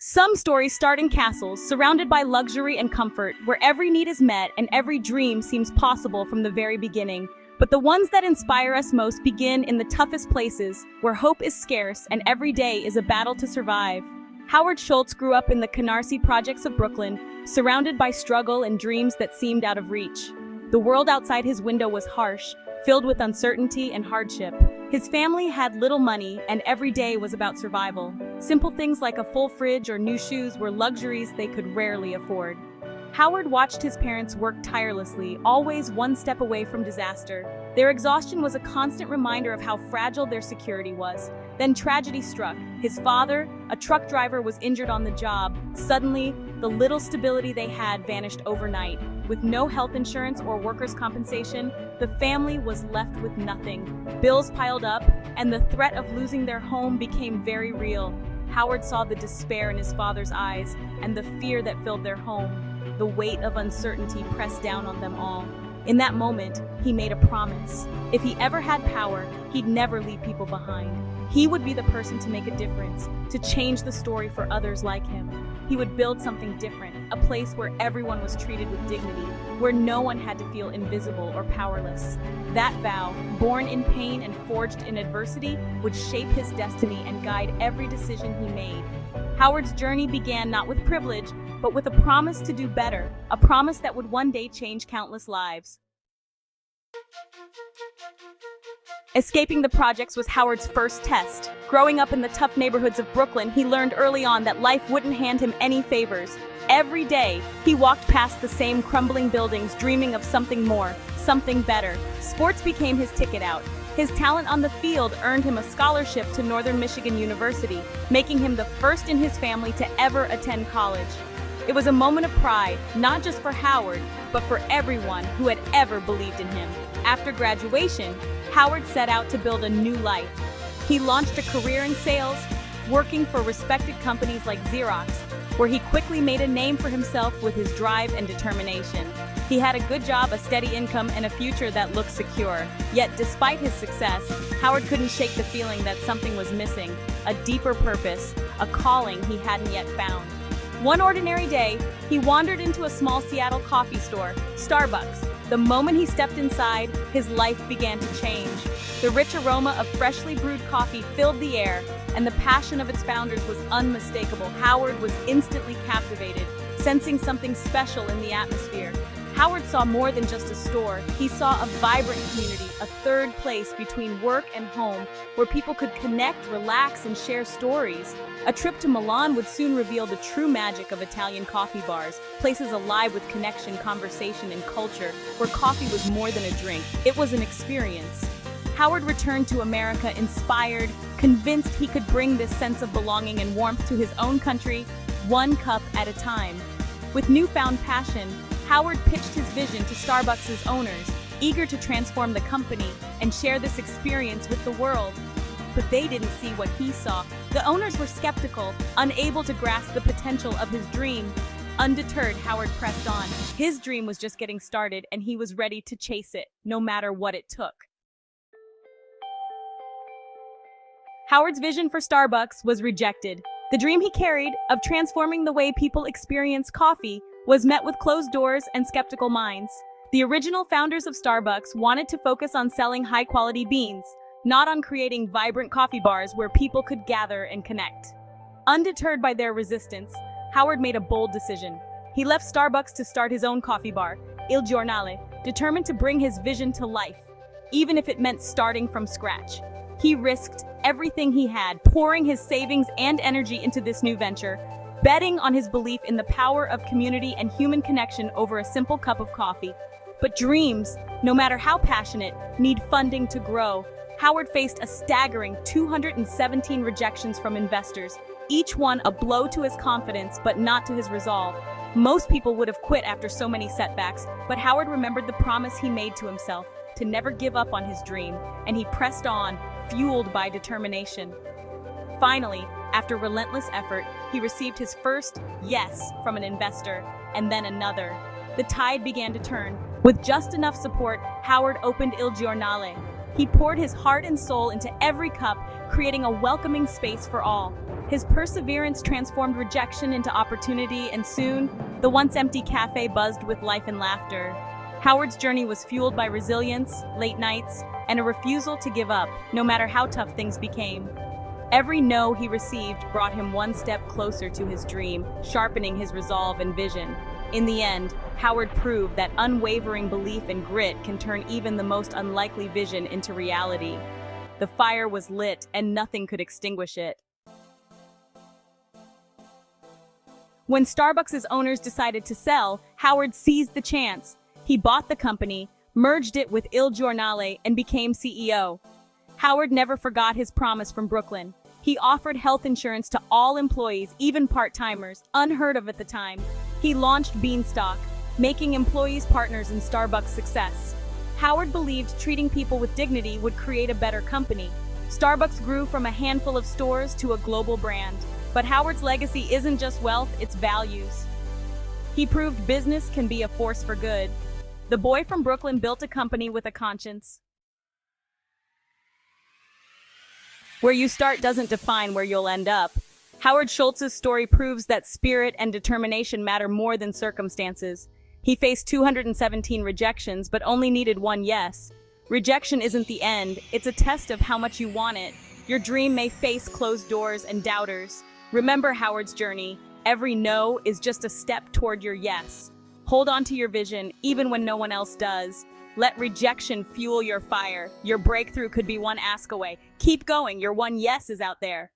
Some stories start in castles, surrounded by luxury and comfort, where every need is met and every dream seems possible from the very beginning. But the ones that inspire us most begin in the toughest places, where hope is scarce and every day is a battle to survive. Howard Schultz grew up in the Canarsie projects of Brooklyn, surrounded by struggle and dreams that seemed out of reach. The world outside his window was harsh, filled with uncertainty and hardship. His family had little money, and every day was about survival. Simple things like a full fridge or new shoes were luxuries they could rarely afford. Howard watched his parents work tirelessly, always one step away from disaster. Their exhaustion was a constant reminder of how fragile their security was. Then tragedy struck. His father, a truck driver, was injured on the job. Suddenly, the little stability they had vanished overnight. With no health insurance or workers' compensation, the family was left with nothing. Bills piled up, and the threat of losing their home became very real. Howard saw the despair in his father's eyes and the fear that filled their home. The weight of uncertainty pressed down on them all. In that moment, he made a promise. If he ever had power, he'd never leave people behind. He would be the person to make a difference, to change the story for others like him. He would build something different, a place where everyone was treated with dignity, where no one had to feel invisible or powerless. That vow, born in pain and forged in adversity, would shape his destiny and guide every decision he made. Howard's journey began not with privilege, but with a promise to do better, a promise that would one day change countless lives. Escaping the projects was Howard's first test. Growing up in the tough neighborhoods of Brooklyn, he learned early on that life wouldn't hand him any favors. Every day, he walked past the same crumbling buildings, dreaming of something more, something better. Sports became his ticket out. His talent on the field earned him a scholarship to Northern Michigan University, making him the first in his family to ever attend college. It was a moment of pride, not just for Howard, but for everyone who had ever believed in him. After graduation, Howard set out to build a new life. He launched a career in sales, working for respected companies like Xerox, where he quickly made a name for himself with his drive and determination. He had a good job, a steady income, and a future that looked secure. Yet, despite his success, Howard couldn't shake the feeling that something was missing, a deeper purpose, a calling he hadn't yet found. One ordinary day, he wandered into a small Seattle coffee store, Starbucks. The moment he stepped inside, his life began to change. The rich aroma of freshly brewed coffee filled the air, and the passion of its founders was unmistakable. Howard was instantly captivated, sensing something special in the atmosphere. Howard saw more than just a store. He saw a vibrant community, a third place between work and home, where people could connect, relax, and share stories. A trip to Milan would soon reveal the true magic of Italian coffee bars, places alive with connection, conversation, and culture, where coffee was more than a drink. It was an experience. Howard returned to America inspired, convinced he could bring this sense of belonging and warmth to his own country, one cup at a time. With newfound passion, Howard pitched his vision to Starbucks' owners, eager to transform the company and share this experience with the world. But they didn't see what he saw. The owners were skeptical, unable to grasp the potential of his dream. Undeterred, Howard pressed on. His dream was just getting started, and he was ready to chase it, no matter what it took. Howard's vision for Starbucks was rejected. The dream he carried of transforming the way people experience coffee was met with closed doors and skeptical minds. The original founders of Starbucks wanted to focus on selling high-quality beans, not on creating vibrant coffee bars where people could gather and connect. Undeterred by their resistance, Howard made a bold decision. He left Starbucks to start his own coffee bar, Il Giornale, determined to bring his vision to life, even if it meant starting from scratch. He risked everything he had, pouring his savings and energy into this new venture, betting on his belief in the power of community and human connection over a simple cup of coffee. But dreams, no matter how passionate, need funding to grow. Howard faced a staggering 217 rejections from investors, each one a blow to his confidence but not to his resolve. Most people would have quit after so many setbacks, but Howard remembered the promise he made to himself to never give up on his dream, and he pressed on, fueled by determination. Finally, after relentless effort, he received his first yes from an investor, and then another. The tide began to turn. With just enough support, Howard opened Il Giornale. He poured his heart and soul into every cup, creating a welcoming space for all. His perseverance transformed rejection into opportunity, and soon, the once empty cafe buzzed with life and laughter. Howard's journey was fueled by resilience, late nights, and a refusal to give up, no matter how tough things became. Every no he received brought him one step closer to his dream, sharpening his resolve and vision. In the end, Howard proved that unwavering belief and grit can turn even the most unlikely vision into reality. The fire was lit, and nothing could extinguish it. When Starbucks' owners decided to sell, Howard seized the chance. He bought the company, merged it with Il Giornale, and became CEO. Howard never forgot his promise from Brooklyn. He offered health insurance to all employees, even part-timers, unheard of at the time. He launched Beanstalk, making employees partners in Starbucks' success. Howard believed treating people with dignity would create a better company. Starbucks grew from a handful of stores to a global brand. But Howard's legacy isn't just wealth, it's values. He proved business can be a force for good. The boy from Brooklyn built a company with a conscience. Where you start doesn't define where you'll end up. Howard Schultz's story proves that spirit and determination matter more than circumstances. He faced 217 rejections, but only needed one yes. Rejection isn't the end, it's a test of how much you want it. Your dream may face closed doors and doubters. Remember Howard's journey. Every no is just a step toward your yes. Hold on to your vision, even when no one else does. Let rejection fuel your fire. Your breakthrough could be one ask away. Keep going, your one yes is out there.